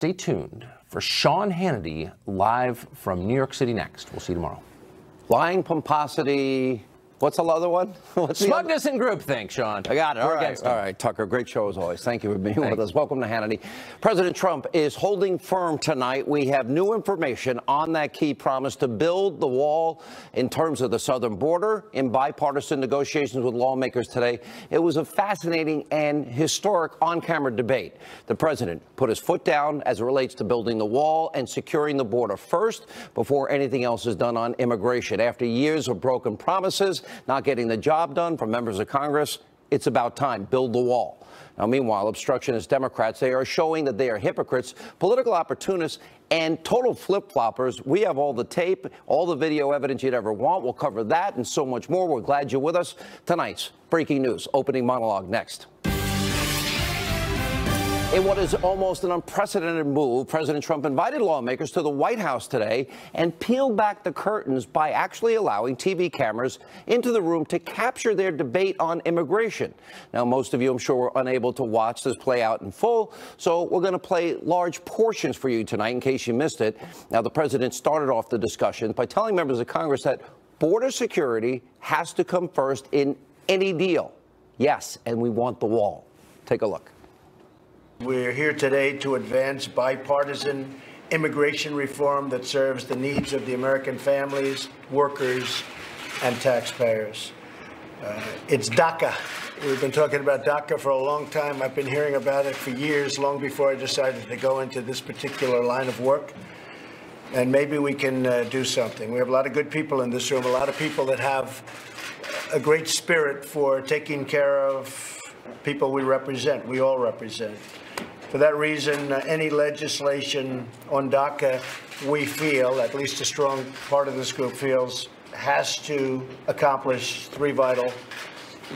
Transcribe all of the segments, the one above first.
Stay tuned for Sean Hannity live from New York City next. We'll see you tomorrow. Lying, pomposity. What's the other one? Smugness and groupthink, Sean. I got it. All right. All right, Tucker. Great show as always. Thank you for being with us. Welcome to Hannity. President Trump is holding firm tonight. We have new information on that key promise to build the wall in terms of the southern border in bipartisan negotiations with lawmakers today. It was a fascinating and historic on-camera debate. The president put his foot down as it relates to building the wall and securing the border first before anything else is done on immigration. After years of broken promises, not getting the job done from members of Congress, it's about time. Build the wall. Now, meanwhile, obstructionist Democrats, they are showing that they are hypocrites, political opportunists, and total flip-floppers. We have all the tape, all the video evidence you'd ever want. We'll cover that and so much more. We're glad you're with us. Tonight's breaking news, opening monologue next. In what is almost an unprecedented move, President Trump invited lawmakers to the White House today and peeled back the curtains by actually allowing TV cameras into the room to capture their debate on immigration. Now, most of you, I'm sure, were unable to watch this play out in full, so we're going to play large portions for you tonight in case you missed it. Now, the president started off the discussion by telling members of Congress that border security has to come first in any deal. Yes, and we want the wall. Take a look. We're here today to advance bipartisan immigration reform that serves the needs of the American families, workers, and taxpayers. It's DACA. We've been talking about DACA for a long time. I've been hearing about it for years, long before I decided to go into this particular line of work. And maybe we can do something. We have a lot of good people in this room, a lot of people that have a great spirit for taking care of people we represent, we all represent. For that reason, any legislation on DACA, we feel, at least a strong part of this group feels, has to accomplish three vital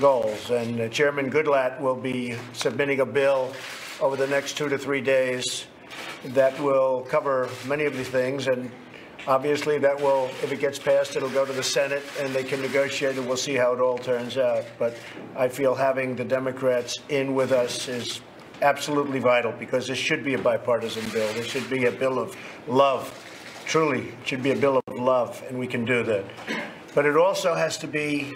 goals. And Chairman Goodlatte will be submitting a bill over the next 2 to 3 days that will cover many of the things. And obviously that will, if it gets passed, it'll go to the Senate and they can negotiate and we'll see how it all turns out. But I feel having the Democrats in with us is absolutely vital because this should be a bipartisan bill. This should be a bill of love. Truly, it should be a bill of love, and we can do that. But it also has to be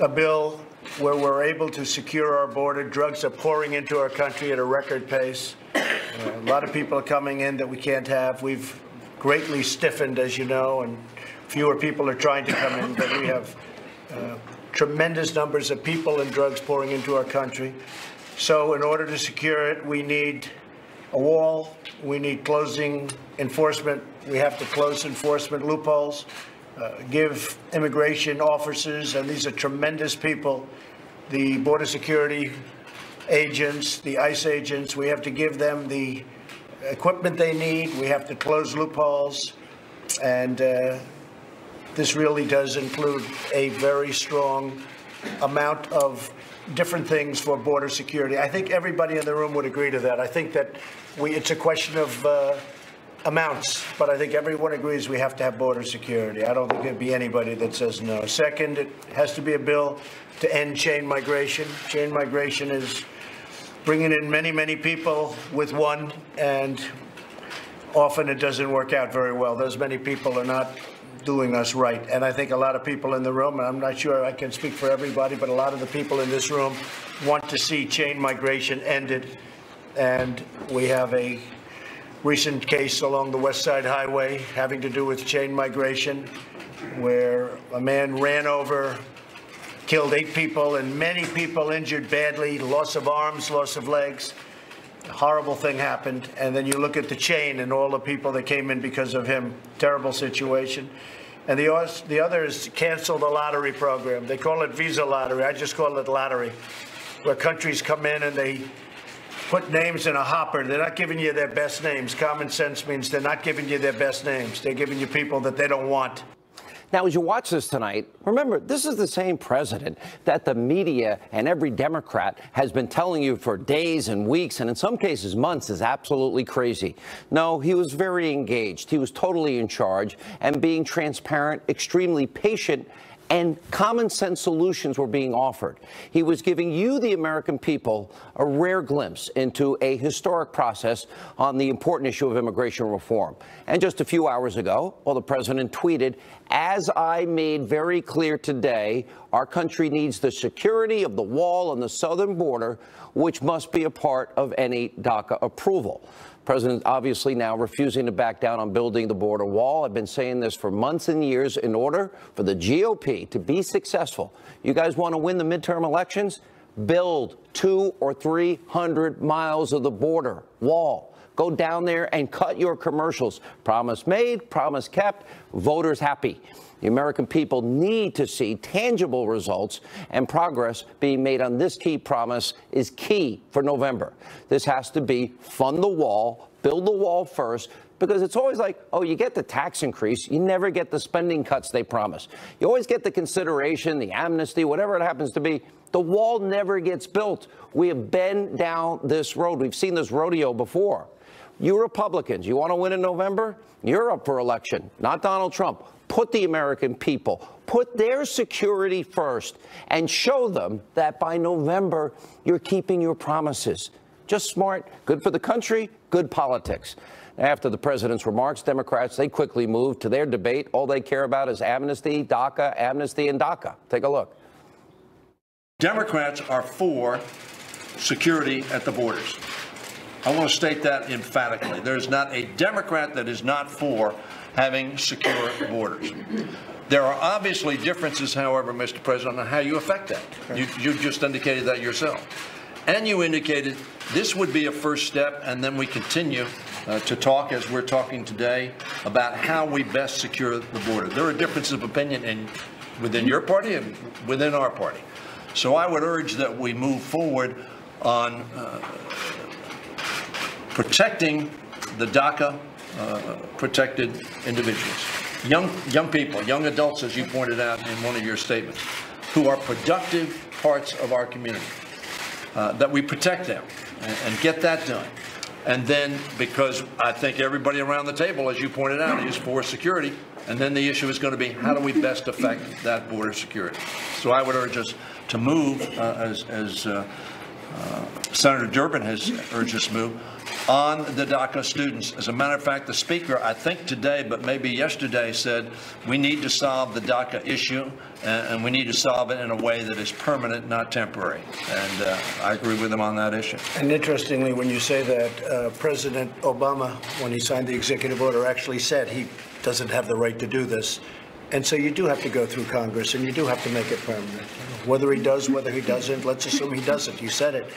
a bill where we're able to secure our border. Drugs are pouring into our country at a record pace. A lot of people are coming in that we can't have. We've greatly stiffened, as you know, and fewer people are trying to come in, but we have tremendous numbers of people and drugs pouring into our country. So in order to secure it, we need a wall. We need closing enforcement. We have to close enforcement loopholes, give immigration officers, and these are tremendous people, the border security agents, the ICE agents, we have to give them the equipment they need. We have to close loopholes. And this really does include a very strong amount of different things for border security. I think everybody in the room would agree to that. I think that it's a question of amounts, but I think everyone agrees we have to have border security. I don't think there'd be anybody that says no. Second, it has to be a bill to end chain migration. Chain migration is bringing in many, many people with one, and often it doesn't work out very well. Those many people are not doing us right. And I think a lot of people in the room, and I'm not sure I can speak for everybody, but a lot of the people in this room want to see chain migration ended. And we have a recent case along the West Side Highway having to do with chain migration, where a man ran over, killed 8 people, and many people injured badly, loss of arms, loss of legs. A horrible thing happened. And then you look at the chain and all the people that came in because of him. Terrible situation. And the other is to cancel the lottery program. They call it visa lottery. I just call it lottery, where countries come in and they put names in a hopper. They're not giving you their best names. Common sense means they're not giving you their best names. They're giving you people that they don't want. Now, as you watch this tonight, remember, this is the same president that the media and every Democrat has been telling you for days and weeks, and in some cases months, is absolutely crazy. No, he was very engaged. He was totally in charge and being transparent, extremely patient, and common sense solutions were being offered. He was giving you, the American people, a rare glimpse into a historic process on the important issue of immigration reform. And just a few hours ago, well, the president tweeted, "As I made very clear today, our country needs the security of the wall on the southern border, which must be a part of any DACA approval." President obviously now refusing to back down on building the border wall. I've been saying this for months and years. In order for the GOP to be successful, you guys want to win the midterm elections? Build 200 or 300 miles of the border wall. Go down there and cut your commercials. Promise made, promise kept, voters happy. The American people need to see tangible results, and progress being made on this key promise is key for November. This has to be fund the wall, build the wall first, because it's always like, oh, you get the tax increase, you never get the spending cuts they promise. You always get the consideration, the amnesty, whatever it happens to be. The wall never gets built. We have been down this road. We've seen this rodeo before. You Republicans, you want to win in November? You're up for election, not Donald Trump. Put the American people, put their security first, and show them that by November, you're keeping your promises. Just smart, good for the country, good politics. After the president's remarks, Democrats, they quickly moved to their debate. All they care about is amnesty, DACA, amnesty, and DACA. Take a look. Democrats are for security at the borders. I want to state that emphatically. There's not a Democrat that is not for having secure borders. There are obviously differences, however, Mr. President, on how you affect that. You just indicated that yourself. And you indicated this would be a first step, and then we continue to talk, as we're talking today, about how we best secure the border. There are differences of opinion within your party and within our party. So I would urge that we move forward on protecting the DACA protected individuals, young people, young adults, as you pointed out in one of your statements, who are productive parts of our community, that we protect them and get that done. And then, because I think everybody around the table, as you pointed out, is for security, and then the issue is going to be how do we best affect that border security. So I would urge us to move, as Senator Durbin has urged us to move, on the DACA students. As a matter of fact, the Speaker, I think today, but maybe yesterday, said we need to solve the DACA issue, and we need to solve it in a way that is permanent, not temporary. And I agree with him on that issue. And interestingly, when you say that, President Obama, when he signed the executive order, actually said he doesn't have the right to do this. And so you do have to go through Congress, and you do have to make it permanent. Whether he does, whether he doesn't, let's assume he doesn't. You said it.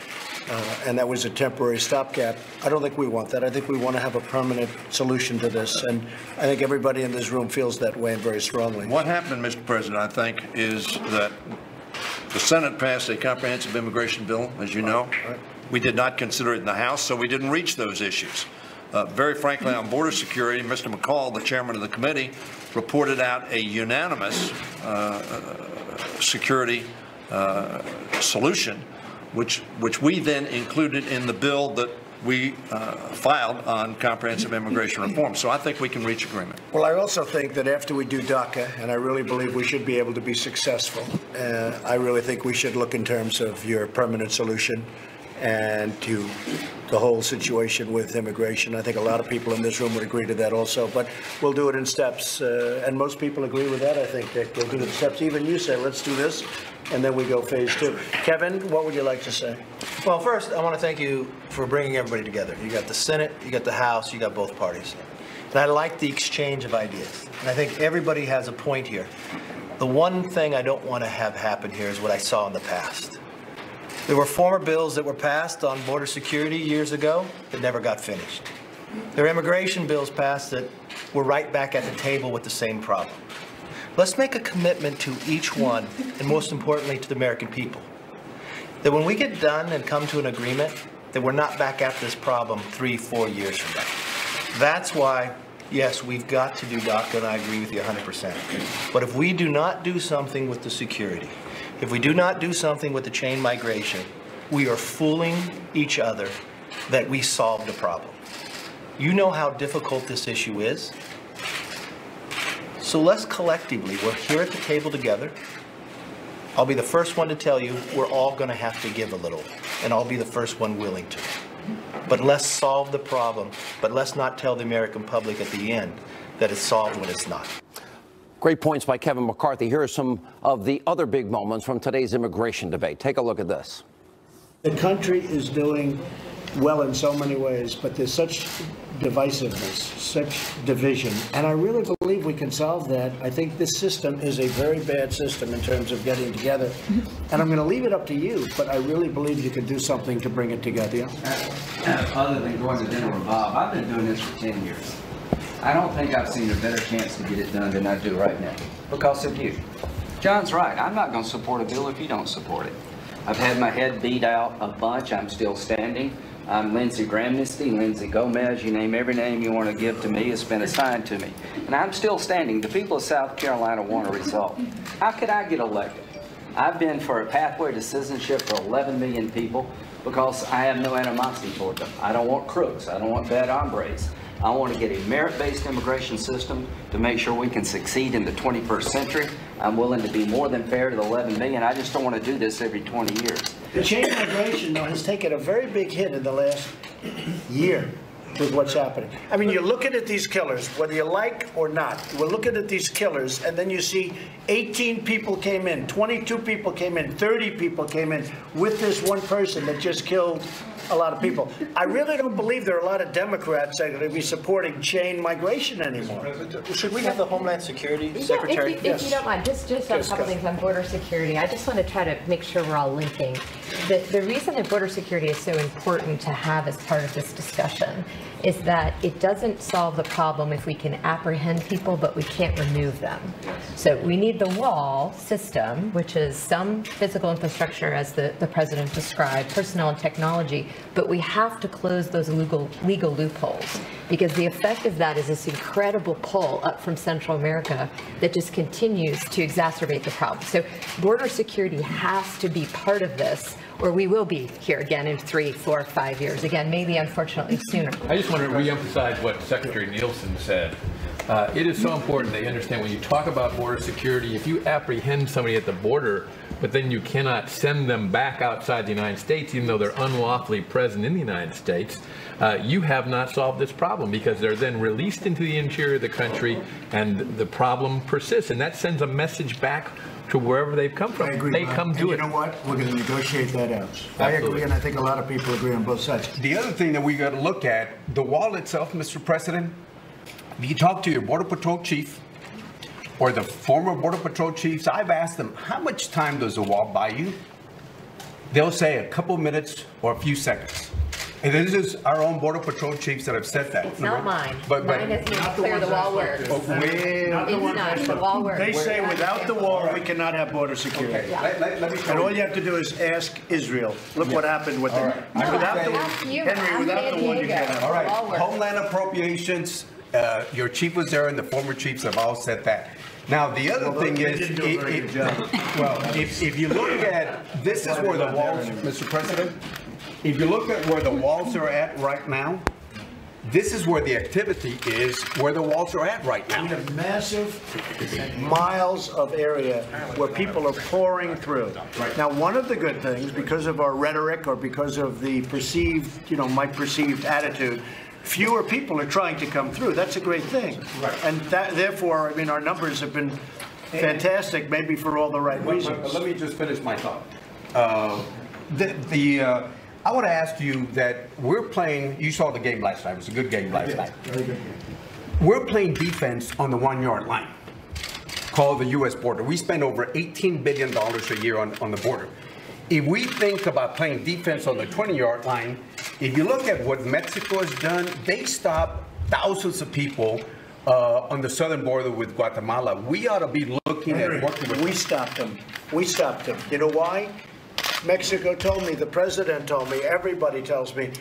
And that was a temporary stopgap. I don't think we want that. I think we want to have a permanent solution to this. And I think everybody in this room feels that way and very strongly. What happened, Mr. President, I think, is that the Senate passed a comprehensive immigration bill, as you know. Right. We did not consider it in the House, so we didn't reach those issues. Very frankly, on border security, Mr. McCall, the chairman of the committee, reported out a unanimous security solution, which we then included in the bill that we filed on comprehensive immigration reform. So I think we can reach agreement. Well, I also think that after we do DACA, and I really believe we should be able to be successful, I really think we should look in terms of your permanent solution and to the whole situation with immigration. I think a lot of people in this room would agree to that also, but we'll do it in steps. And most people agree with that, I think, Dick. We'll do it in steps. Even you say, let's do this, and then we go phase two. Kevin, what would you like to say? Well, first, I want to thank you for bringing everybody together. You got the Senate, you got the House, you got both parties. And I like the exchange of ideas. And I think everybody has a point here. The one thing I don't want to have happen here is what I saw in the past. There were former bills that were passed on border security years ago that never got finished. There are immigration bills passed that were right back at the table with the same problem. Let's make a commitment to each one, and most importantly to the American people, that when we get done and come to an agreement, that we're not back at this problem 3-4 years from now. That's why, yes, we've got to do DACA, and I agree with you 100%. But if we do not do something with the security, if we do not do something with the chain migration, we are fooling each other that we solved a problem. You know how difficult this issue is. So let's collectively, we're here at the table together. I'll be the first one to tell you we're all going to have to give a little, and I'll be the first one willing to. But let's solve the problem, but let's not tell the American public at the end that it's solved when it's not. Great points by Kevin McCarthy. Here are some of the other big moments from today's immigration debate. Take a look at this. The country is doing well in so many ways, but there's such divisiveness, such division, and I really believe we can solve that. I think this system is a very bad system in terms of getting together, and I'm going to leave it up to you, but I really believe you can do something to bring it together. Other than going to dinner with Bob, I've been doing this for 10 years. I don't think I've seen a better chance to get it done than I do right now, because of you. John's right. I'm not going to support a bill if you don't support it. I've had my head beat out a bunch. I'm still standing. I'm Lindsey Gramnesty, Lindsey Gomez, you name every name you want to give to me has been assigned to me. And I'm still standing. The people of South Carolina want a result. How could I get elected? I've been for a pathway to citizenship for 11 million people because I have no animosity toward them. I don't want crooks. I don't want bad hombres. I want to get a merit-based immigration system to make sure we can succeed in the 21st century. I'm willing to be more than fair to the 11 million. I just don't want to do this every 20 years. The chain migration, though, has taken a very big hit in the last year with what's happening. I mean, you're looking at these killers, whether you like or not. We're looking at these killers, and then you see 18 people came in, 22 people came in, 30 people came in with this one person that just killed a lot of people. I really don't believe there are a lot of Democrats that are going to be supporting chain migration anymore. Should we have the Homeland Security Secretary? If you don't mind, just a couple things on border security. I just want to try to make sure we're all linking. The reason that border security is so important to have as part of this discussion is that it doesn't solve the problem if we can apprehend people, but we can't remove them. So we need the wall system, which is some physical infrastructure, as the president described, personnel and technology, but we have to close those legal loopholes, because the effect of that is this incredible pull up from Central America that just continues to exacerbate the problem. So border security has to be part of this, or we will be here again in 3, 4, 5 years. Again, maybe unfortunately sooner. I just want to reemphasize what Secretary Nielsen said. It is so important they understand when you talk about border security, if you apprehend somebody at the border, but then you cannot send them back outside the United States, even though they're unlawfully present in the United States, you have not solved this problem, because they're then released into the interior of the country and the problem persists. And that sends a message back to wherever they've come from. I agree, they come do it. You know what? We're going to negotiate that out. Absolutely. I agree, and I think a lot of people agree on both sides. The other thing that we got to look at, the wall itself, Mr. President, if you talk to your Border Patrol chief or the former Border Patrol chiefs, I've asked them, how much time does the wall buy you? They'll say a couple minutes or a few seconds. And this is our own Border Patrol chiefs that have said that. It's not mine. But Mine is not clear the wall works. Not the It's not. The wall works. They say without the wall, we cannot have border security. Okay. Let me And all you have to do is ask Israel. Look what happened with them. No, Without the ask you. Henry, Ask without the one, you Diego. can't have. All right, The wall works. Homeland Appropriations, your chief was there and the former chiefs have all said that. Now, the other thing they is, didn't do a very good job. well, if you look at, this is where the walls, Mr. President, if you look at where the walls are at right now, this is where the activity is, where the walls are at right We now. have massive miles of area where people are pouring through. Now, one of the good things, because of our rhetoric or because of the perceived, my perceived attitude, fewer people are trying to come through. That's a great thing. Right. And therefore, our numbers have been fantastic, maybe for all the right reasons. Let me just finish my thought. I want to ask you that we're playing, you saw the game last night, it was a good game last night. Very good. We're playing defense on the 1-yard line, called the U.S. border. We spend over $18 billion a year on the border. If we think about playing defense on the 20-yard line, if you look at what Mexico has done, they stopped thousands of people on the southern border with Guatemala. We ought to be looking at working with We stopped them. We stopped them. You know why? Mexico told me, the president told me, everybody tells me,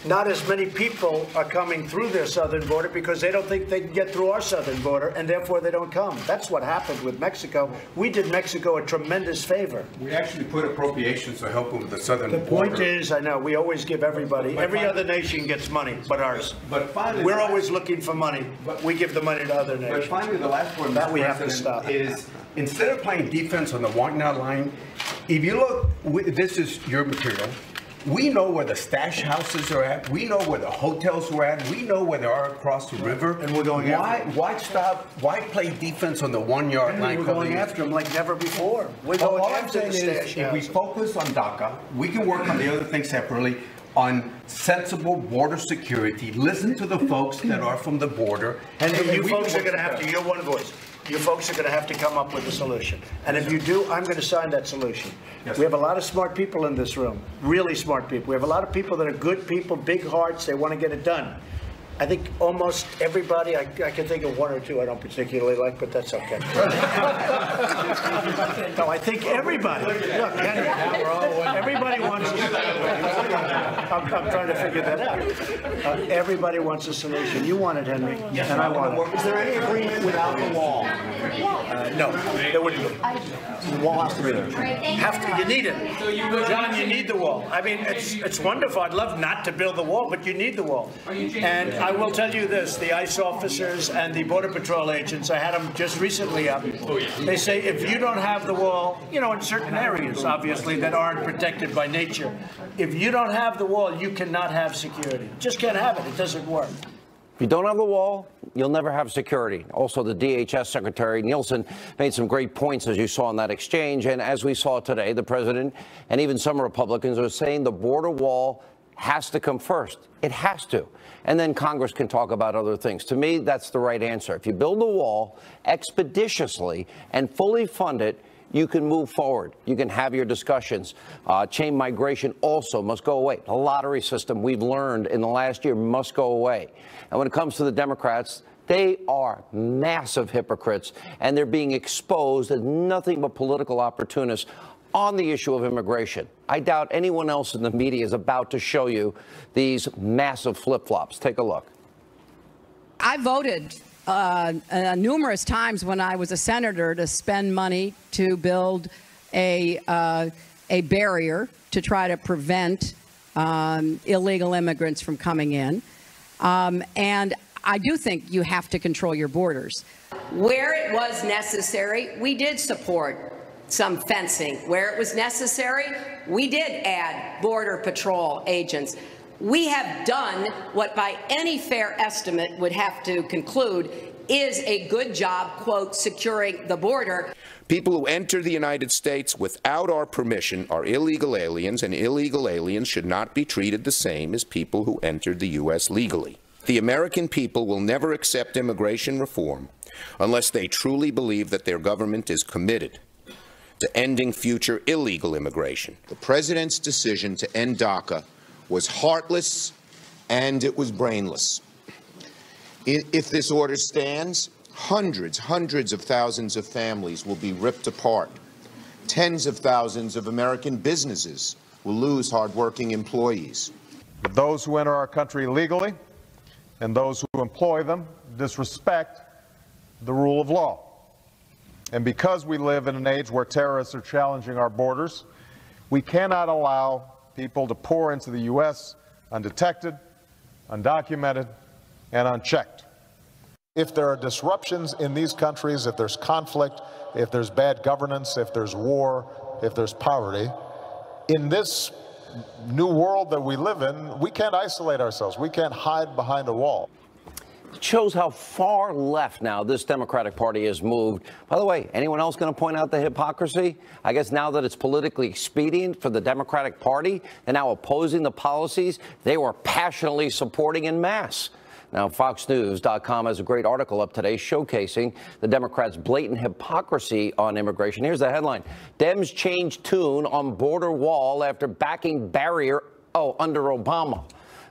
not as many people are coming through their southern border because they don't think they can get through our southern border, and therefore they don't come. That's what happened with Mexico. We did Mexico a tremendous favor. We actually put appropriations to help them with the southern border. The point is, I know, we always give everybody, every other nation gets money but ours. But finally, we're always looking for money, but we give the money to other nations. But finally, the last one, that we Mr. have to President, stop. is instead of playing defense on the one-yard line, if you look, this is your material. We know where the stash houses are at. We know where the hotels are at. We know where they are across the river. And we're going after them. Why stop? Why play defense on the one-yard line? We're going after them like never before. We're going after the stash houses. If we focus on DACA, we can work on the other things separately. On sensible border security, listen to the folks that are from the border. And you folks are going to have to, you're one voice. You folks are going to have to come up with a solution. And if you do, I'm going to sign that solution. Yes. We have a lot of smart people in this room, really smart people. We have a lot of people that are good people, big hearts, they want to get it done. I think almost everybody, I can think of one or two I don't particularly like, but that's okay. No, I think everybody. Look, everybody wants a solution. I'm trying to figure that out. Everybody wants a solution. You want it, Henry, and I want it. Is there any agreement without the wall? No, there wouldn't be. The wall has to be there. You need it. John, you need the wall. I mean, it's wonderful. I'd love not to build the wall, but you need the wall. And I will tell you this, the ICE officers and the Border Patrol agents, I had them just recently up. They say if you don't have the wall, in certain areas, obviously, that aren't protected by nature, if you don't have the wall, you cannot have security. Just can't have it. It doesn't work. If you don't have the wall, you'll never have security. Also, the DHS Secretary Nielsen made some great points, as you saw in that exchange. And as we saw today, the president and even some Republicans are saying the border wall has to come first. It has to. And then Congress can talk about other things. To me, that's the right answer. If you build the wall expeditiously and fully fund it, you can move forward. You can have your discussions. Chain migration also must go away. The lottery system, we've learned in the last year, must go away. And when it comes to the Democrats, they are massive hypocrites, and they're being exposed as nothing but political opportunists on the issue of immigration. I doubt anyone else in the media is about to show you these massive flip-flops. Take a look. I voted numerous times when I was a senator to spend money to build a barrier to try to prevent illegal immigrants from coming in. And I do think you have to control your borders. Where it was necessary, we did support some fencing. Where it was necessary, we did add Border Patrol agents. We have done what by any fair estimate would have to conclude is a good job, quote, securing the border. People who enter the United States without our permission are illegal aliens, and illegal aliens should not be treated the same as people who entered the U.S. legally. The American people will never accept immigration reform unless they truly believe that their government is committed to ending future illegal immigration. The president's decision to end DACA was heartless and it was brainless. If this order stands, hundreds of thousands of families will be ripped apart. Tens of thousands of American businesses will lose hardworking employees. Those who enter our country legally and those who employ them disrespect the rule of law. And because we live in an age where terrorists are challenging our borders, we cannot allow people to pour into the U.S. undetected, undocumented, and unchecked. If there are disruptions in these countries, if there's conflict, if there's bad governance, if there's war, if there's poverty, in this new world that we live in, we can't isolate ourselves. We can't hide behind a wall. It shows how far left now this Democratic Party has moved. By the way, anyone else going to point out the hypocrisy? I guess now that it's politically expedient for the Democratic Party, they're now opposing the policies they were passionately supporting en masse. Now, FoxNews.com has a great article up today showcasing the Democrats' blatant hypocrisy on immigration. Here's the headline. Dems change tune on border wall after backing barrier, under Obama.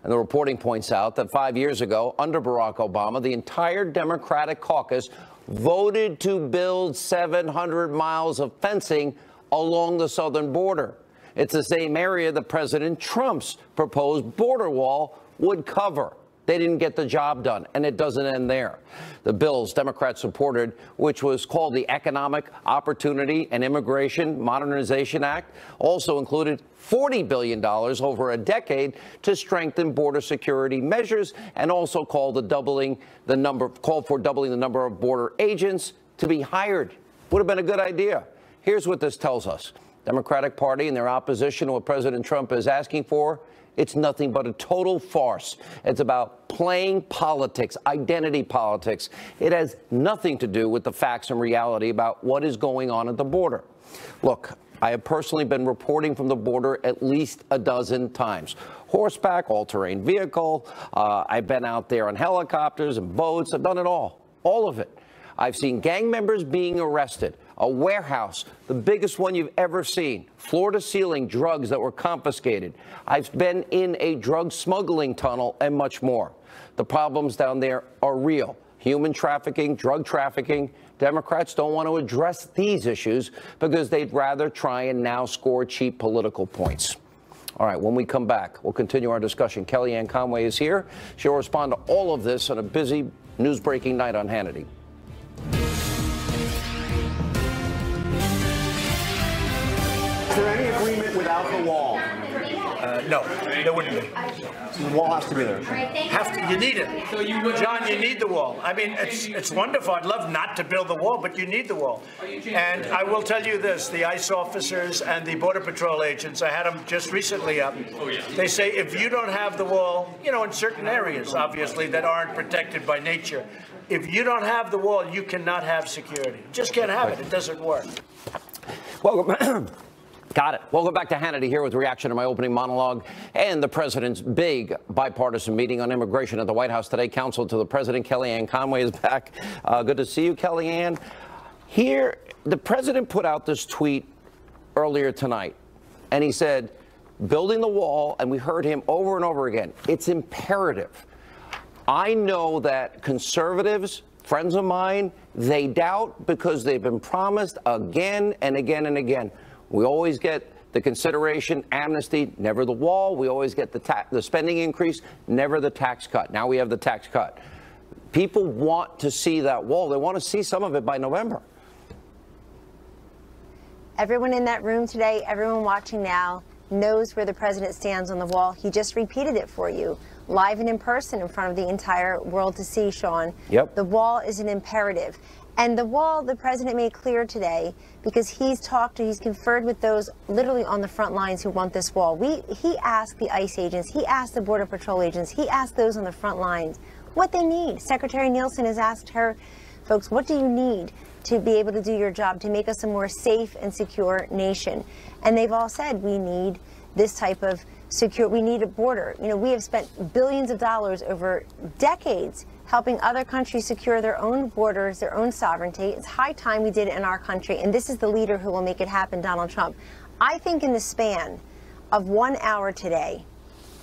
And the reporting points out that 5 years ago, under Barack Obama, the entire Democratic caucus voted to build 700 miles of fencing along the southern border. It's the same area that President Trump's proposed border wall would cover. They didn't get the job done, and it doesn't end there. The bills Democrats supported, which was called the Economic Opportunity and Immigration Modernization Act, also included $40 billion over a decade to strengthen border security measures, and also called for doubling the number of border agents to be hired. Would have been a good idea. Here's what this tells us. Democratic Party and their opposition to what President Trump is asking for, it's nothing but a total farce. It's about playing politics, identity politics. It has nothing to do with the facts and reality about what is going on at the border. Look, I have personally been reporting from the border at least a dozen times. Horseback, all-terrain vehicle. I've been out there on helicopters and boats. I've done it all of it. I've seen gang members being arrested, a warehouse, the biggest one you've ever seen, floor-to-ceiling drugs that were confiscated. I've been in a drug smuggling tunnel and much more. The problems down there are real. Human trafficking, drug trafficking. Democrats don't want to address these issues because they'd rather try and now score cheap political points. All right, when we come back, we'll continue our discussion. Kellyanne Conway is here. She'll respond to all of this on a busy news-breaking night on Hannity. Is there any agreement without the wall? No, there wouldn't be. The wall has to be there. You need it. John, you need the wall. I mean, it's wonderful. I'd love not to build the wall, but you need the wall. And I will tell you this, the ICE officers and the Border Patrol agents, I had them just recently up. They say if you don't have the wall, you know, in certain areas, obviously, that aren't protected by nature, if you don't have the wall, you cannot have security. You just can't have it. It doesn't work. Welcome. Got it. Welcome back to Hannity here with reaction to my opening monologue and the president's big bipartisan meeting on immigration at the White House today. Counsel to the president, Kellyanne Conway, is back. Good to see you, Kellyanne. Here, the president put out this tweet earlier tonight, and he said, building the wall, and we heard him over and over again, it's imperative. I know that conservatives, friends of mine, they doubt because they've been promised again and again and again. We always get the consideration, amnesty, never the wall. We always get the spending increase, never the tax cut. Now we have the tax cut. People want to see that wall. They want to see some of it by November. Everyone in that room today, everyone watching now, knows where the president stands on the wall. He just repeated it for you, live and in person in front of the entire world to see, Sean. Yep. The wall is an imperative. And the wall, the president made clear today, because he's conferred with those literally on the front lines who want this wall. He asked the ICE agents, he asked the Border Patrol agents, he asked those on the front lines what they need. Secretary Nielsen has asked her, folks, what do you need to be able to do your job, to make us a more safe and secure nation? And they've all said, we need this type of we need a border. You know, we have spent billions of dollars over decades helping other countries secure their own borders, their own sovereignty. It's high time we did it in our country, and this is the leader who will make it happen, Donald Trump. I think in the span of 1 hour today,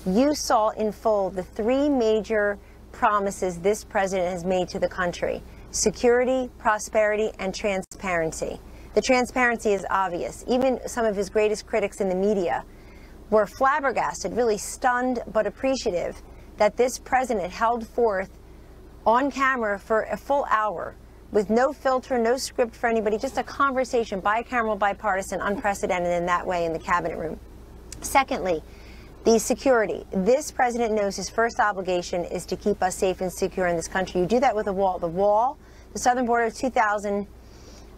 you saw in full the three major promises this president has made to the country: security, prosperity, and transparency. The transparency is obvious. Even some of his greatest critics in the media were flabbergasted, really stunned but appreciative, that this president held forth on camera for a full hour with no filter, no script for anybody, just a conversation, bicameral, bipartisan, unprecedented in that way in the cabinet room. Secondly, the security. This president knows his first obligation is to keep us safe and secure in this country. You do that with a wall. The wall, the southern border is 2,000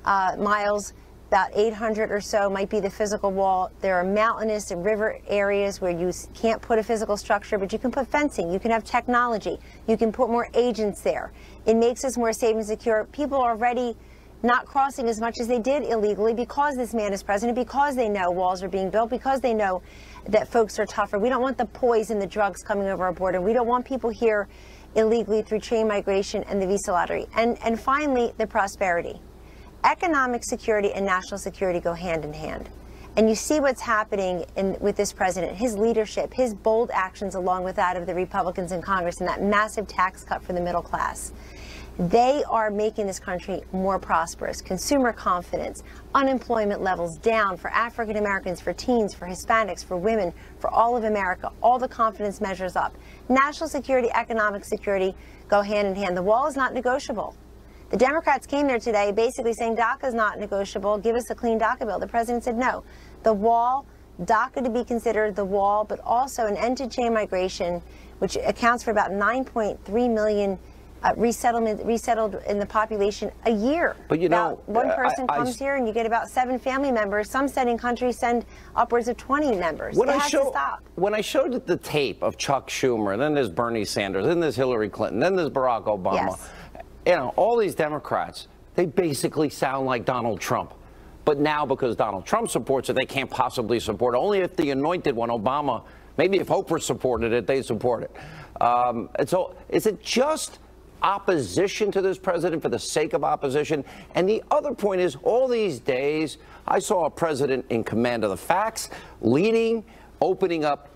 miles. About 800 or so might be the physical wall. There are mountainous and river areas where you can't put a physical structure, but you can put fencing, you can have technology, you can put more agents there. It makes us more safe and secure. People are already not crossing as much as they did illegally because this man is president, because they know walls are being built, because they know that folks are tougher. We don't want the poison, the drugs coming over our border. We don't want people here illegally through chain migration and the visa lottery. And finally, the prosperity. Economic security and national security go hand in hand. And you see what's happening with this president, his leadership, his bold actions along with that of the Republicans in Congress, and that massive tax cut for the middle class. They are making this country more prosperous. Consumer confidence, unemployment levels down for African Americans, for teens, for Hispanics, for women, for all of America. All the confidence measures up. National security, economic security go hand in hand. The wall is not negotiable. The Democrats came there today basically saying DACA is not negotiable. Give us a clean DACA bill. The president said no. The wall, DACA to be considered the wall, but also an end to chain migration, which accounts for about 9.3 million resettled in the population a year. But you know, one person comes here and you get about 7 family members. Some sending countries send upwards of 20 members. It has to stop. When I showed the tape of Chuck Schumer, then there's Bernie Sanders, then there's Hillary Clinton, then there's Barack Obama. Yes. You know, all these Democrats, they basically sound like Donald Trump. But now, because Donald Trump supports it, they can't possibly support it. Only if the anointed one, Obama, maybe if Oprah supported it, they support it. And so is it just opposition to this president for the sake of opposition? And the other point is, all these days, I saw a president in command of the facts, leading, opening up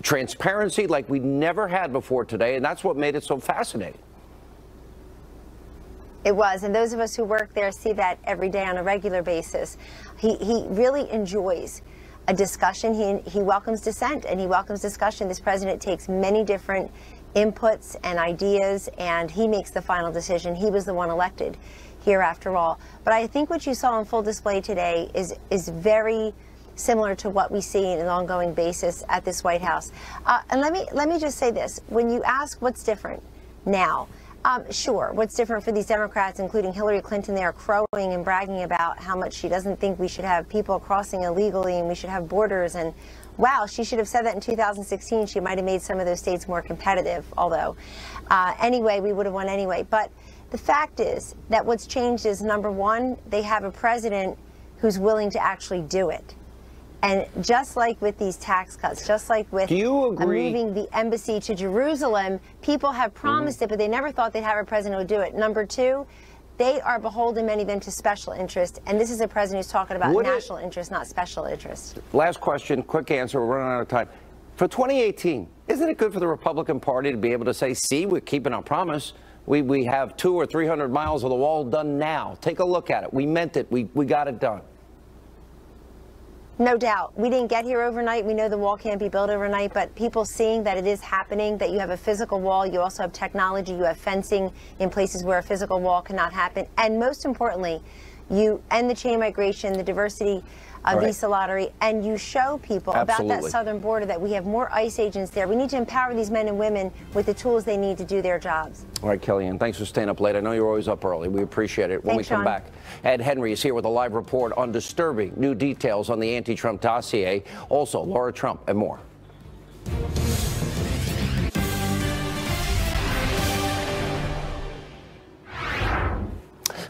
transparency like we never had before today, and that's what made it so fascinating. It was, and those of us who work there see that every day on a regular basis. He really enjoys a discussion. He welcomes dissent and he welcomes discussion. This president takes many different inputs and ideas, and he makes the final decision. He was the one elected here after all. But I think what you saw on full display today is very similar to what we see on an ongoing basis at this White House. And let me just say this. When you ask what's different now, sure, what's different for these Democrats, including Hillary Clinton, they are crowing and bragging about how much she doesn't think we should have people crossing illegally and we should have borders. And wow, she should have said that in 2016. She might have made some of those states more competitive, although anyway, we would have won anyway. But the fact is that what's changed is, number one, they have a president who's willing to actually do it. And just like with these tax cuts, just like with moving the embassy to Jerusalem, people have promised it, but they never thought they'd have a president who would do it. Number two, they are beholden, many of them, to special interest. And this is a president who's talking about national interest, not special interest. Last question, quick answer. We're running out of time. For 2018, isn't it good for the Republican Party to be able to say, see, we're keeping our promise. We have 200 or 300 miles of the wall done now. Take a look at it. We meant it. We got it done. No doubt. We didn't get here overnight. We know the wall can't be built overnight, but people seeing that it is happening, that you have a physical wall, you also have technology, you have fencing in places where a physical wall cannot happen. And most importantly, you end the chain migration, the diversity visa lottery, and you show people about that southern border that we have more ICE agents there. We need to empower these men and women with the tools they need to do their jobs. All right, Kellyanne, thanks for staying up late. I know you're always up early. We appreciate it. When we come back, Ed Henry is here with a live report on disturbing new details on the anti-Trump dossier. Also, Laura Trump and more.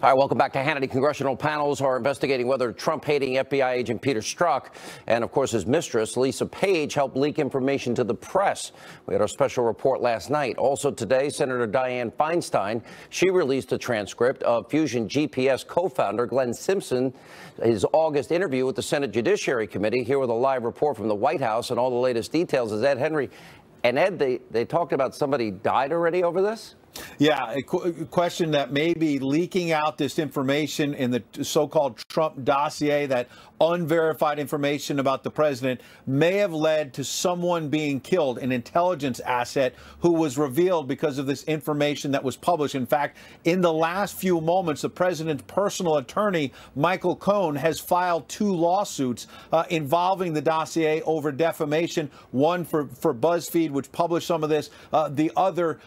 All right, welcome back to Hannity. Congressional panels are investigating whether Trump-hating FBI agent Peter Strzok and, of course, his mistress, Lisa Page, helped leak information to the press. We had our special report last night. Also today, Senator Dianne Feinstein, she released a transcript of Fusion GPS co-founder Glenn Simpson, his August interview with the Senate Judiciary Committee. Here with a live report from the White House and all the latest details is Ed Henry. And Ed, they talked about somebody died already over this? Yeah, a question that may be leaking out this information in the so-called Trump dossier, that unverified information about the president, may have led to someone being killed, an intelligence asset who was revealed because of this information that was published. In fact, in the last few moments, the president's personal attorney, Michael Cohen, has filed 2 lawsuits involving the dossier over defamation, one for BuzzFeed, which published some of this, the other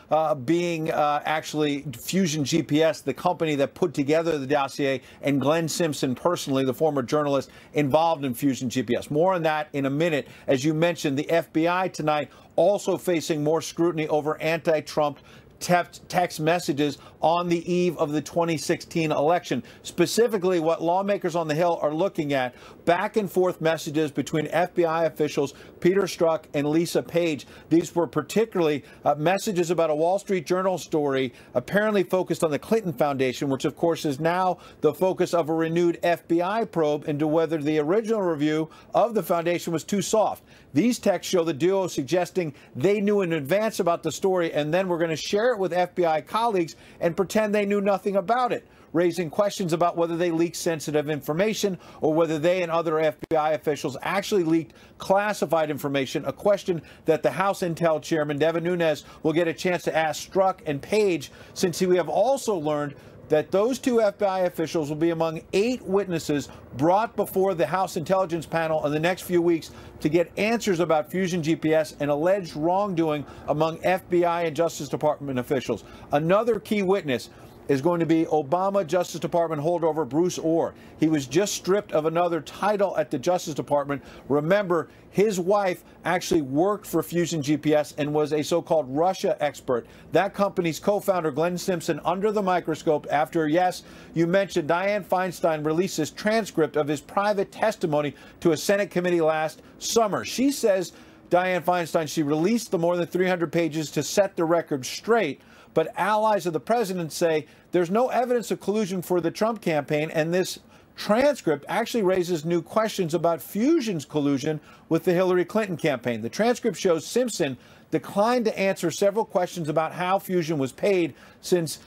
being actually Fusion GPS, the company that put together the dossier, and Glenn Simpson personally, the former journalist involved in Fusion GPS. More on that in a minute. As you mentioned, the FBI tonight also facing more scrutiny over anti-Trump text messages on the eve of the 2016 election. Specifically, what lawmakers on the Hill are looking at, back and forth messages between FBI officials Peter Strzok and Lisa Page. These were particularly messages about a Wall Street Journal story apparently focused on the Clinton Foundation, which of course is now the focus of a renewed FBI probe into whether the original review of the foundation was too soft. These texts show the duo suggesting they knew in advance about the story and then were going to share share it with FBI colleagues and pretend they knew nothing about it, raising questions about whether they leaked sensitive information or whether they and other FBI officials actually leaked classified information, a question that the House Intel Chairman Devin Nunes will get a chance to ask Strzok and Page, since we have also learned that those two FBI officials will be among 8 witnesses brought before the House Intelligence Panel in the next few weeks to get answers about Fusion GPS and alleged wrongdoing among FBI and Justice Department officials. Another key witness is going to be Obama Justice Department holdover Bruce Orr. He was just stripped of another title at the Justice Department. Remember, his wife actually worked for Fusion GPS and was a so-called Russia expert. That company's co-founder, Glenn Simpson, under the microscope after, yes, you mentioned Dianne Feinstein released this transcript of his private testimony to a Senate committee last summer. She says, Dianne Feinstein, she released the more than 300 pages to set the record straight. But allies of the president say there's no evidence of collusion for the Trump campaign, and this transcript actually raises new questions about Fusion's collusion with the Hillary Clinton campaign. The transcript shows Simpson declined to answer several questions about how Fusion was paid. Since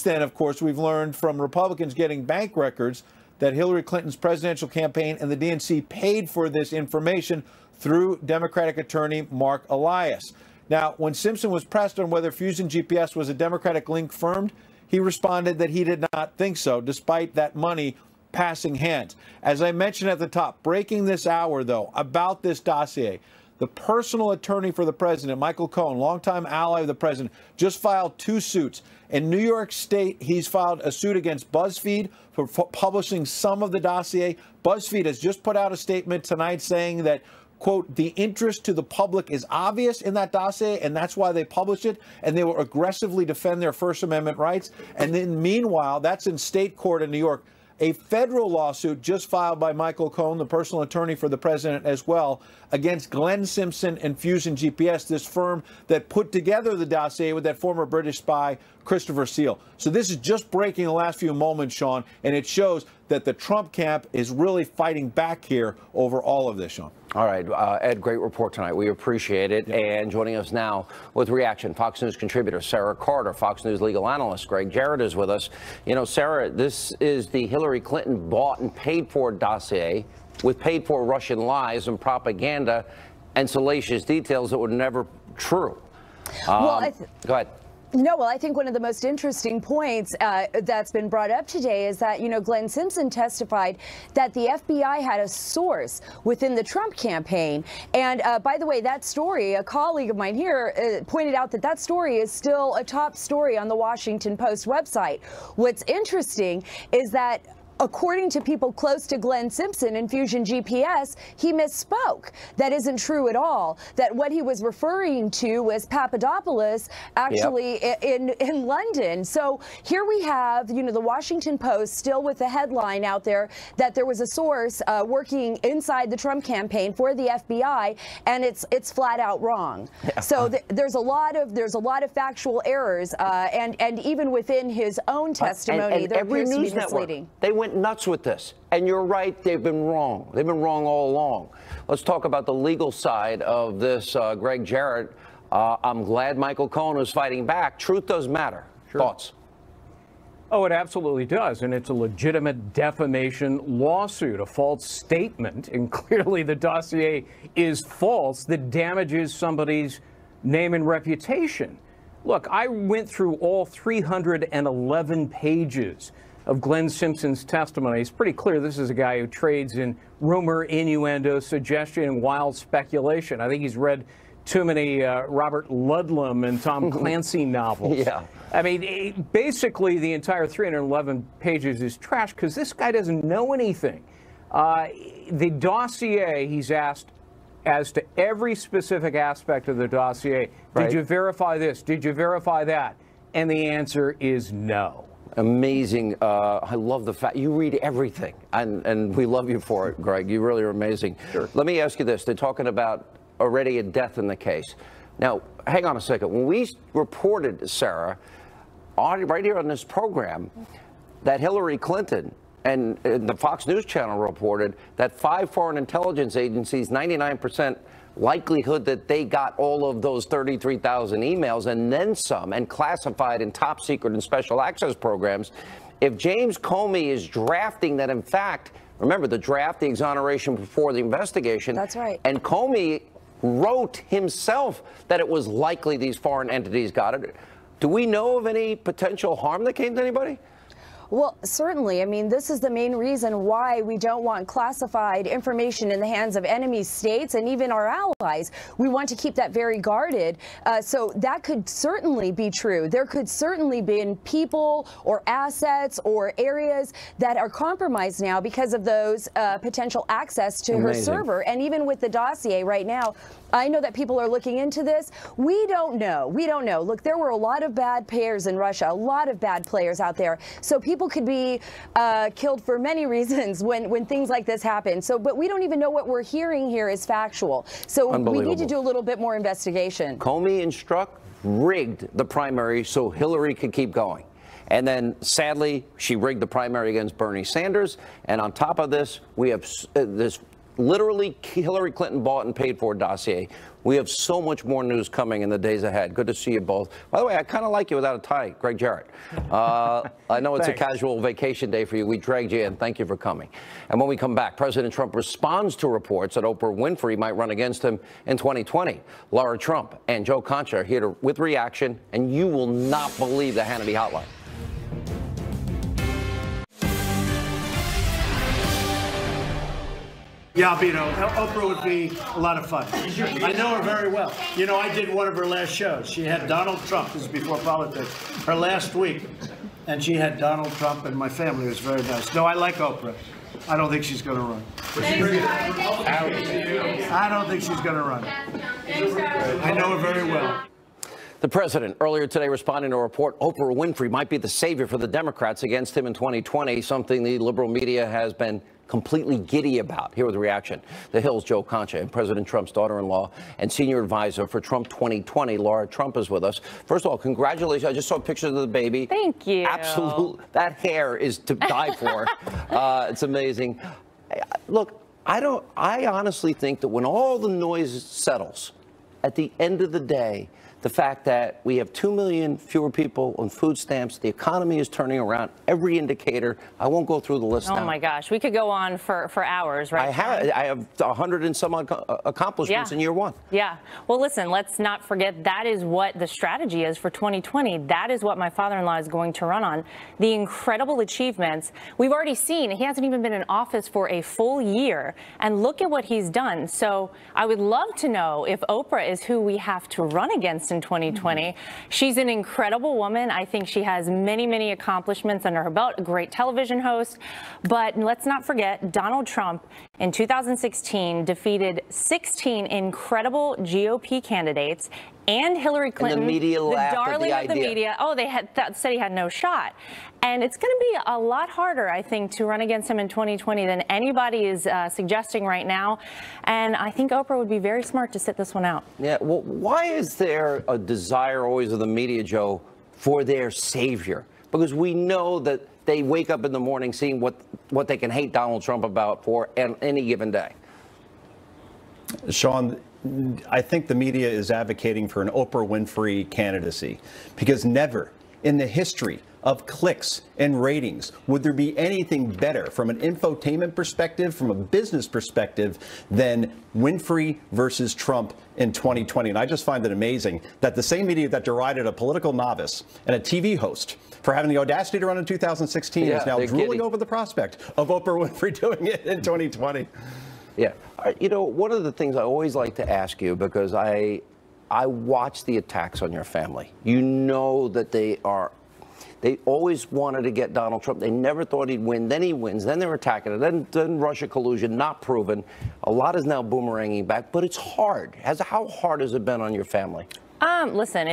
then, of course, we've learned from Republicans getting bank records that Hillary Clinton's presidential campaign and the DNC paid for this information through Democratic attorney Mark Elias. Now, when Simpson was pressed on whether Fusion GPS was a Democratic link firm, he responded that he did not think so, despite that money passing hands. As I mentioned at the top, breaking this hour, though, about this dossier, the personal attorney for the president, Michael Cohen, longtime ally of the president, just filed 2 suits. In New York State, he's filed a suit against BuzzFeed for publishing some of the dossier. BuzzFeed has just put out a statement tonight saying that, quote, the interest to the public is obvious in that dossier, and that's why they published it, and they will aggressively defend their First Amendment rights. And then meanwhile, that's in state court in New York. A federal lawsuit just filed by Michael Cohen, the personal attorney for the president as well, against Glenn Simpson and Fusion GPS, this firm that put together the dossier with that former British spy, Christopher Steele. So this is just breaking the last few moments, Sean, and it shows that the Trump camp is really fighting back here over all of this, Sean. All right, Ed, great report tonight. We appreciate it. And joining us now with reaction, Fox News contributor Sarah Carter, Fox News legal analyst Greg Jarrett is with us. You know, Sarah, this is the Hillary Clinton bought and paid for dossier with paid for Russian lies and propaganda and salacious details that were never true. Go ahead. No, well, I think one of the most interesting points that's been brought up today is that, you know, Glenn Simpson testified that the FBI had a source within the Trump campaign. And by the way, that story, a colleague of mine here pointed out that that story is still a top story on the Washington Post website. What's interesting is that, according to people close to Glenn Simpson and Fusion GPS, he misspoke. That isn't true at all. That what he was referring to was Papadopoulos actually in London. So here we have, you know, the Washington Post still with the headline out there that there was a source working inside the Trump campaign for the FBI, and it's flat out wrong. So there's a lot of factual errors, and even within his own testimony, there appears to be misleading. They went nuts with this. And you're right, they've been wrong. They've been wrong all along. Let's talk about the legal side of this, Greg Jarrett. I'm glad Michael Cohen was fighting back. Truth does matter. Sure. Thoughts? Oh, it absolutely does. And it's a legitimate defamation lawsuit, a false statement. And clearly the dossier is false that damages somebody's name and reputation. Look, I went through all 311 pages of Glenn Simpson's testimony. It's pretty clear this is a guy who trades in rumor, innuendo, suggestion, and wild speculation. I think he's read too many Robert Ludlum and Tom Clancy novels. Yeah. I mean, basically the entire 311 pages is trash because this guy doesn't know anything. The dossier, he's asked as to every specific aspect of the dossier. Did you verify this? Did you verify that? And the answer is no. Amazing. I love the fact you read everything, and we love you for it, Greg. You really are amazing. Sure. Let me ask you this. They're talking about already a death in the case. Now, hang on a second. When we reported, Sarah, right here on this program, that Hillary Clinton and the Fox News channel reported that 5 foreign intelligence agencies, 99% likelihood that they got all of those 33,000 emails and then some, and classified in top secret and special access programs, if James Comey is drafting that, in fact, remember the draft, the exoneration before the investigation. That's right. And Comey wrote himself that it was likely these foreign entities got it. Do we know of any potential harm that came to anybody? Well, certainly. I mean, this is the main reason why we don't want classified information in the hands of enemy states and even our allies. We want to keep that very guarded. So that could certainly be true. There could certainly be people or assets or areas that are compromised now because of those potential access to her server. And even with the dossier right now, I know that people are looking into this. We don't know. We don't know. Look, there were a lot of bad players in Russia, a lot of bad players out there. So people could be killed for many reasons when things like this happen. So, but we don't even know what we're hearing here is factual. So we need to do a little bit more investigation. Comey rigged the primary so Hillary could keep going. And then, sadly, she rigged the primary against Bernie Sanders. And on top of this, we have this literally Hillary Clinton bought and paid for dossier. We have so much more news coming in the days ahead. Good to see you both. By the way, I kind of like you without a tie, Greg Jarrett. I know it's a casual vacation day for you. We dragged you in. Thank you for coming. And when we come back, President Trump responds to reports that Oprah Winfrey might run against him in 2020. Laura Trump and Joe Concha are here with reaction, and you will not believe the Hannity Hotline. Yeah, Albino, Oprah would be a lot of fun. I know her very well. You know, I did one of her last shows. She had Donald Trump, this is before politics, her last week. And she had Donald Trump, and my family was very nice. No, I like Oprah. I don't think she's going to run. I don't think she's going to run. I know her very well. The president earlier today responding to a report Oprah Winfrey might be the savior for the Democrats against him in 2020, something the liberal media has been completely giddy about. Here with the reaction. The Hill's Joe Concha and President Trump's daughter-in-law and senior advisor for Trump 2020, Laura Trump, is with us. First of all, congratulations. I just saw pictures of the baby. Thank you. Absolutely. That hair is to die for. It's amazing. Look, I honestly think that when all the noise settles, at the end of the day, the fact that we have 2 million fewer people on food stamps, the economy is turning around, every indicator. I won't go through the list now. Oh my gosh, we could go on for hours, right? I have 100 and some accomplishments in year one. Yeah. Well, listen, let's not forget that is what the strategy is for 2020. That is what my father-in-law is going to run on. The incredible achievements. We've already seen he hasn't even been in office for a full year. And look at what he's done. So I would love to know if Oprah is who we have to run against in 2020. She's an incredible woman. I think she has many, many accomplishments under her belt, a great television host. But let's not forget, Donald Trump in 2016 defeated 16 incredible GOP candidates and Hillary Clinton, and the media laughed darling at the of the idea. media. Oh, they had said he had no shot. And it's going to be a lot harder, I think, to run against him in 2020 than anybody is suggesting right now. And I think Oprah would be very smart to sit this one out. Yeah. Well, why is there a desire always of the media, Joe, for their savior? Because we know that they wake up in the morning seeing what they can hate Donald Trump about for any given day. Sean, I think the media is advocating for an Oprah Winfrey candidacy because never in the history of clicks and ratings would there be anything better from an infotainment perspective, from a business perspective, than Winfrey versus Trump in 2020. And I just find it amazing that the same media that derided a political novice and a TV host for having the audacity to run in 2016 is now drooling over the prospect of Oprah Winfrey doing it in 2020. Yeah. You know, one of the things I always like to ask you, because I watch the attacks on your family. You know that they always wanted to get Donald Trump. They never thought he'd win. Then he wins. Then they're attacking it. Then Russia collusion, not proven. A lot is now boomeranging back, but it's hard. How hard has it been on your family? Listen,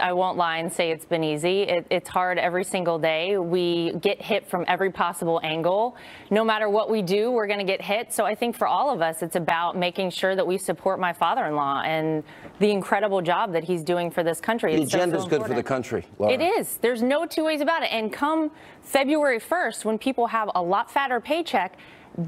I won't lie and say it's been easy. It's hard every single day. We get hit from every possible angle. No matter what we do, we're going to get hit. So I think for all of us, it's about making sure that we support my father-in-law and the incredible job that he's doing for this country. The agenda is good for the country, Laura. It is. There's no two ways about it. And come February 1st, when people have a lot fatter paycheck,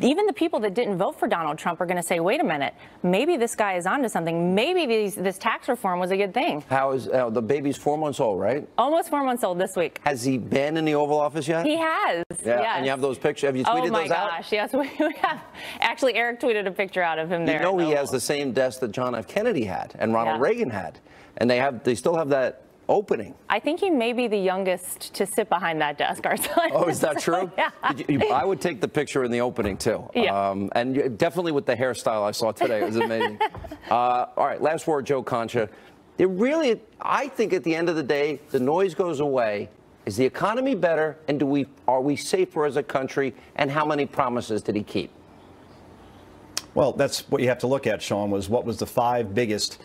even the people that didn't vote for Donald Trump are going to say, wait a minute, maybe this guy is onto something. Maybe this tax reform was a good thing. How is the baby's 4 months old, right? Almost 4 months old this week. Has he been in the Oval Office yet? He has. Yeah. Yes. And you have those pictures. Have you tweeted those out? Oh my gosh, yes, we have. Actually, Eric tweeted a picture out of him there. You know he has the same desk that John F. Kennedy had and Ronald Reagan had, and they still have that opening. I think he may be the youngest to sit behind that desk, Arthur. Oh, is that true? Yeah. I would take the picture in the opening, too. Yeah. And definitely with the hairstyle I saw today. It was amazing. All right, last word, Joe Concha. I think at the end of the day, the noise goes away. Is the economy better, and are we safer as a country, and how many promises did he keep? Well, that's what you have to look at, Sean, was what was the 5 biggest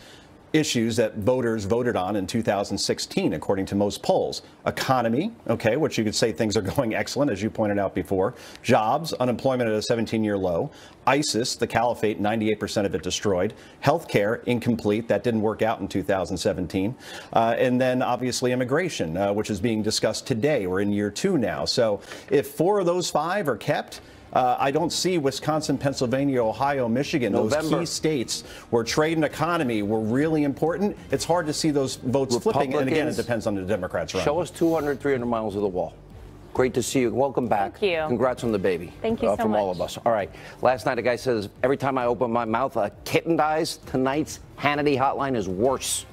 issues that voters voted on in 2016, according to most polls. Economy, okay, which you could say things are going excellent, as you pointed out before. Jobs, unemployment at a 17-year low. ISIS, the caliphate, 98% of it destroyed. Healthcare, incomplete. That didn't work out in 2017. And then, obviously, immigration, which is being discussed today. We're in year 2 now. So if 4 of those 5 are kept, I don't see Wisconsin, Pennsylvania, Ohio, Michigan, those key states where trade and economy were really important. It's hard to see those votes flipping. And again, it depends on the Democrats. Show us 200, 300 miles of the wall. Great to see you. Welcome back. Thank you. Congrats on the baby. Thank you so from much. all of us. All right. Last night, a guy says, every time I open my mouth, a kitten dies. Tonight's Hannity hotline is worse.